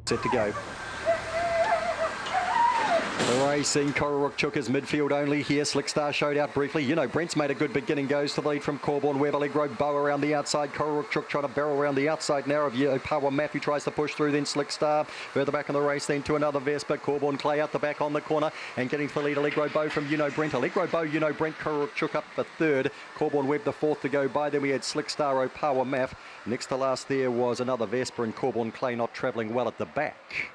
Set to go. The racing, Kororuk is midfield only here. Slickstar showed out briefly. You know, Brent's made a good beginning. Goes to the lead from Cawbourne. Webb, Allegro, Bow around the outside. Kororuk trying to barrel around the outside now of Power Mattie tries to push through. Then Slickstar further back in the race. Then to another Vespa. Cawbourne Clay out the back on the corner and getting to the lead. Allegro Bow from Brent. Allegro Bow, Brent. Kororuk up for third. Cawbourne Webb the fourth to go by. Then we had Slickstar, Power Math. Next to last there was another Vespa and Cawbourne Clay not travelling well at the back.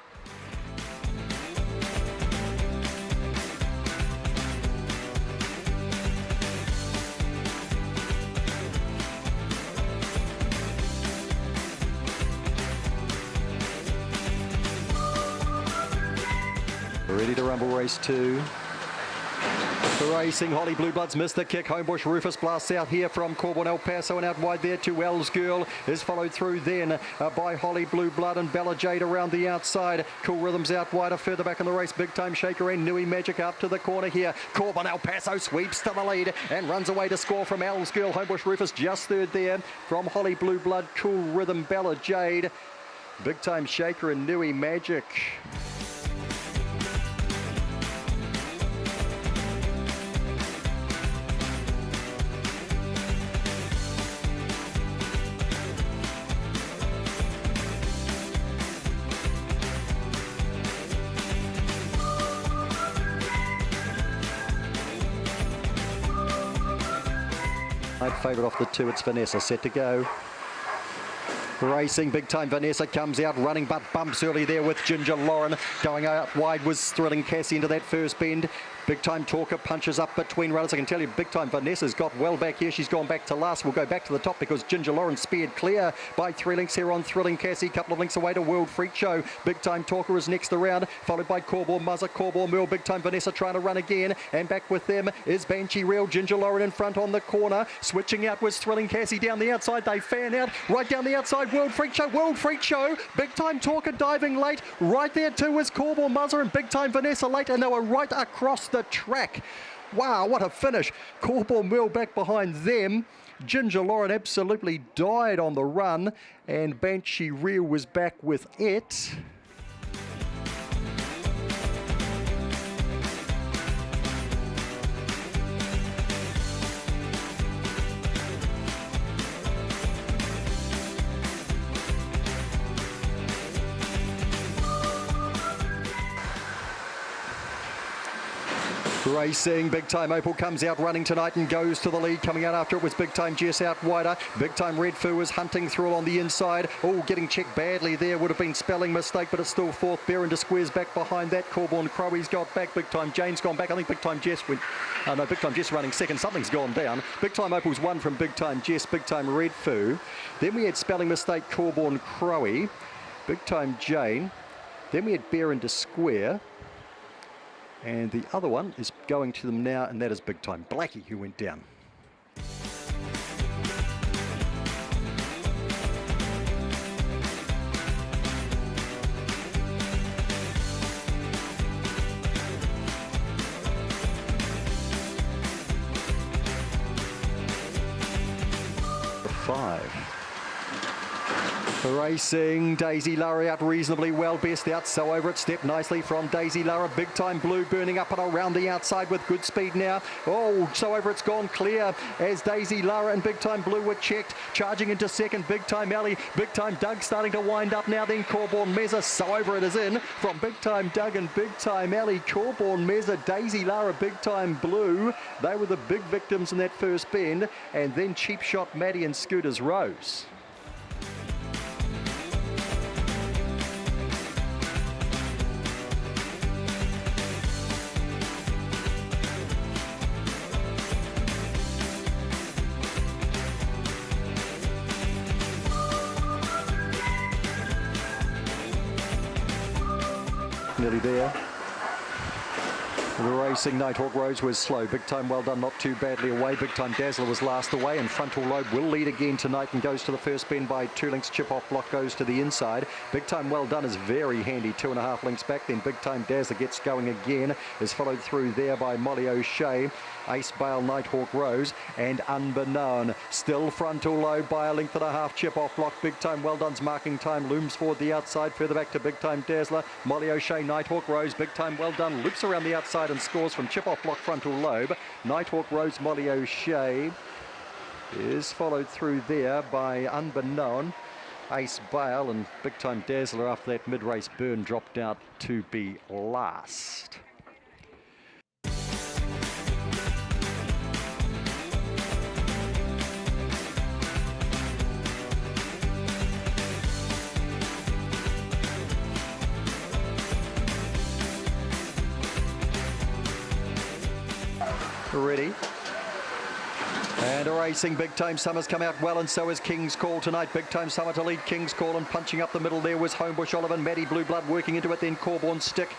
Ready to rumble race 2. The racing, Holly Blueblood's missed the kick. Homebush Rufus blasts out here from Cawbourne El Paso and out wide there to Elle's Girl is followed through then by Holly Blueblood and Bella Jade around the outside. Cool Rhythms out wider further back in the race. Big Time Shaker and Nui Magic up to the corner here. Cawbourne El Paso sweeps to the lead and runs away to score from Elle's Girl. Homebush Rufus just third there from Holly Blueblood, Cool Rhythm, Bella Jade, Big Time Shaker and Nui Magic. Favourite off the 2, it's Vanessa set to go. Racing, Big Time Vanessa comes out running but bumps early there with Ginger Lauren. Going out wide was Thrilling Cassie into that first bend. Big Time Talker punches up between runners. I can tell you Big Time Vanessa's got well back here. She's gone back to last. We'll go back to the top because Ginger Lauren speared clear by 3 lengths here on Thrilling Cassie. Couple of lengths away to World Freak Show. Big Time Talker is next around, followed by Cawbourne Muzza, Cawbourne Merle, Big Time Vanessa trying to run again. And back with them is Banshee Real. Ginger Lauren in front on the corner. Switching out was Thrilling Cassie down the outside. They fan out right down the outside. World Freak Show, World Freak Show. Big Time Talker diving late. Right there too is Cawbourne Muzza and Big Time Vanessa late, and they were right across the track. Wow, what a finish. Cawbourne Merle back behind them. Ginger Lauren absolutely died on the run, and Banshee Real was back with it. Racing, Big Time Opal comes out running tonight and goes to the lead. Coming out after it was Big Time Jess out wider. Big Time Red Foo is hunting through on the inside. Oh, getting checked badly there. Would have been spelling mistake, but it's still fourth. Baron Squares back behind that. Cawbourne Crowie's got back. Big Time Jane's gone back. I think Big Time Jess went... no, Big Time Jess running second. Something's gone down. Big Time Opal's won from Big Time Jess. Big Time Red Foo. Then we had spelling mistake Cawbourne Crowie. Big Time Jane. Then we had Baron Square. And the other one is going to them now, and that is Big Time Blackie, who went down. Five. Racing, Daisy Lara out reasonably well, best out, so over it, stepped nicely from Daisy Lara. Big Time Blue burning up and around the outside with good speed now. Oh, so over it's gone clear as Daisy Lara and Big Time Blue were checked. Charging into second, Big Time Alley. Big Time Doug starting to wind up now, then Cawbourne Mezza, so over it is in from Big Time Doug and Big Time Alley. Cawbourne Mezza, Daisy Lara, Big Time Blue. They were the big victims in that first bend, and then Cheap Shot Mattie and Scooters Rose. Nearly there. The racing, Nighthawk Rose was slow. Big Time Well Done not too badly away. Big Time Dazzler was last away, and Frontal Lobe will lead again tonight and goes to the first bend by 2 lengths. Chip off block goes to the inside. Big Time Well Done is very handy, 2.5 lengths back. Then Big Time Dazzler gets going again, is followed through there by Molly O'Shea. Ace Bale, Nighthawk Rose, and Unbeknown. Still frontal low by a length and a half. Chip off block. Big Time Well Done's marking time looms forward the outside. Further back to Big Time Dazzler. Molly O'Shea, Nighthawk Rose. Big Time Well Done loops around the outside and scores from chip off block frontal lobe. Nighthawk Rose, Molly O'Shea is followed through there by Unbeknown. Ace Bale and Big Time Dazzler after that mid-race burn dropped out to be last. Ready. And racing, Big Time Summer's come out well, and so is King's Call tonight. Big Time Summer to lead King's Call, and punching up the middle there was Homebush Oliver. Mattie Blueblood working into it, then Cawbourne Stick.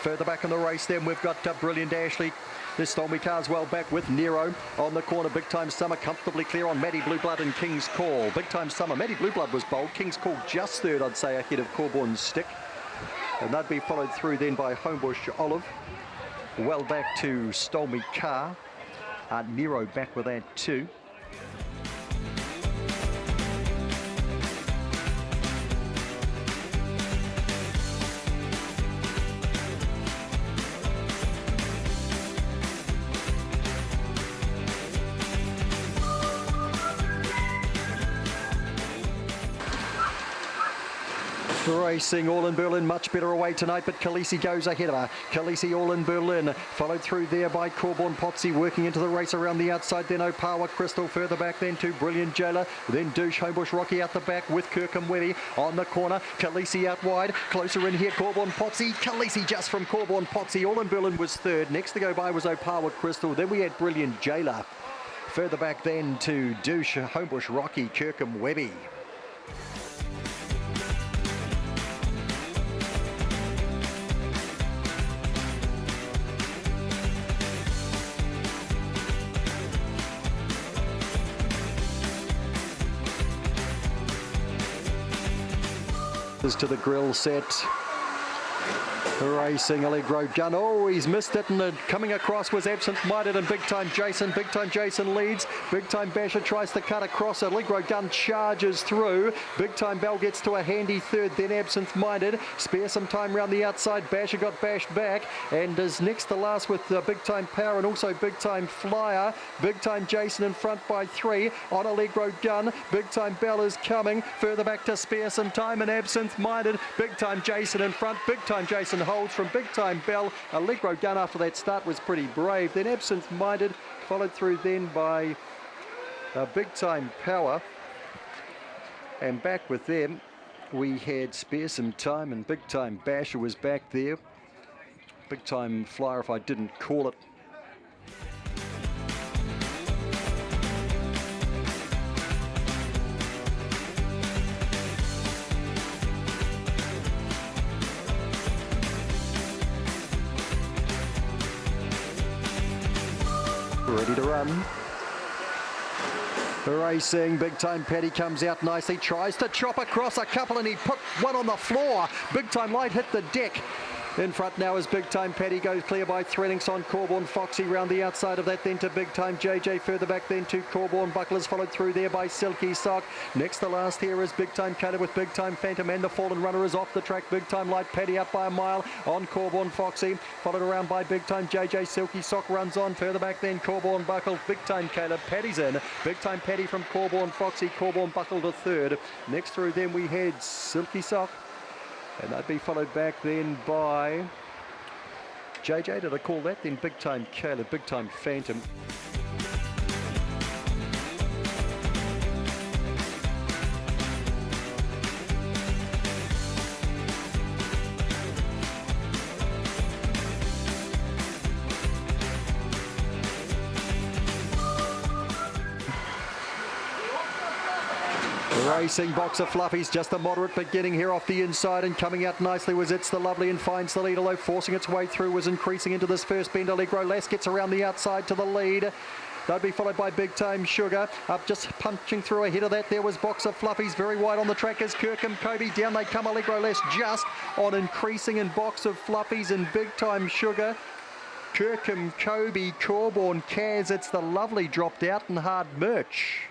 Further back in the race then we've got Brilliant Ashley. This Stormy Car's well back with Nero on the corner. Big Time Summer comfortably clear on Mattie Blueblood and King's Call. Big Time Summer, Mattie Blueblood was bold. King's Call just third, I'd say, ahead of Cawbourne Stick. And that'd be followed through then by Homebush Olive. Well back to Stormy Car. Nero back with that too. Racing All in Berlin much better away tonight, but Khaleesi goes ahead of her. Khaleesi All in Berlin followed through there by Cawbourne Potsy working into the race around the outside, then Opawa Crystal further back then to Brilliant Jailer, then Douche Homebush Rocky out the back with Kirkham Webby on the corner. Khaleesi out wide, closer in here Cawbourne Potsy. Khaleesi just from Cawbourne Potsy. All in Berlin was third. Next to go by was Opawa Crystal. Then we had Brilliant Jailer. Further back then to Douche Homebush Rocky, Kirkham Webby. To the grill set. Racing Allegro gun. Oh, he's missed it, and coming across was Absent-Minded and Big Time Jason. Big Time Jason leads. Big Time Basher tries to cut across. Allegro gun charges through. Big Time Bell gets to a handy third, then Absent-Minded. Spare some time round the outside. Basher got bashed back and is next to last with Big Time Power and also Big Time Flyer. Big Time Jason in front by 3 on Allegro gun. Big Time Bell is coming. Further back to spare some time and Absent-Minded. Big Time Jason in front. Big Time Jason holds from Big Time Bell. Allegro gun after that start was pretty brave. Then Absent-Minded followed through then by Big Time Power. And back with them we had Spare Some Time and Big Time Basher was back there. Big Time Flyer if I didn't call it. Ready to run. Racing, Big Time Paddy comes out nicely, tries to chop across a couple and he put one on the floor. Big Time Light hit the deck. In front now is Big Time Paddy, goes clear by 3 lengths on Cawbourne Foxy round the outside of that, then to Big Time JJ, further back then to Cawbourne Bucklers, followed through there by Silky Sock. Next to last here is Big Time Caleb with Big Time Phantom, and the fallen runner is off the track. Big Time Light Paddy up by a mile on Cawbourne Foxy, followed around by Big Time JJ. Silky Sock runs on, further back then Cawbourne Buckle, Big Time Caleb, Paddy's in. Big Time Paddy from Cawbourne Foxy, Cawbourne Buckle to third. Next through then we had Silky Sock, and that'd be followed back then by JJ, did I call that? Then Big Time Caleb, Big Time Phantom. Racing box of fluffies, just a moderate beginning here off the inside, and coming out nicely was It's the Lovely and finds the lead, although forcing its way through was increasing into this first bend. Allegro Lass gets around the outside to the lead. They'll be followed by Big Time Sugar. Up just punching through ahead of that there was Box of Fluffies. Very wide on the track is Kirkham Kobe. Down they come, Allegro Lass just on increasing in Box of Fluffies and Big Time Sugar. Kirkham, Kobe, Cawbourne, Kaz. It's the lovely dropped out and hard Merch.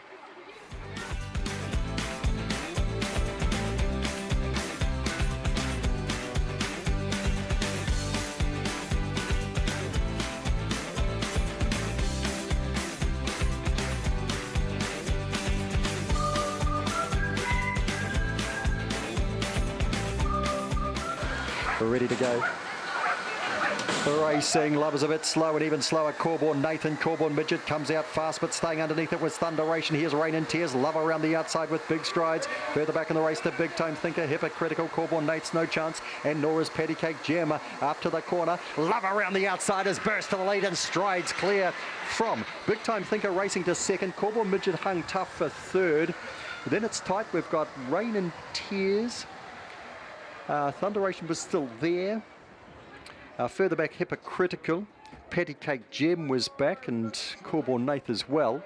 We're ready to go. Racing, Love is a bit slow and even slower. Cawbourne, Nathan, Cawbourne Midget comes out fast, but staying underneath it was Thunderation. Here's Rain and Tears, Love around the outside with big strides. Further back in the race, the Big Time Thinker, Hypocritical, Cawbourne Nate's no chance, and Nora's Patty Cake Gem up to the corner. Love around the outside has burst to the lead and strides clear from Big Time Thinker racing to second. Cawbourne Midget hung tough for third. Then it's tight. We've got Rain and Tears. Thunderation was still there. Further back, Hypocritical. Patty Cake Gem was back, and Cawbourne Nath as well.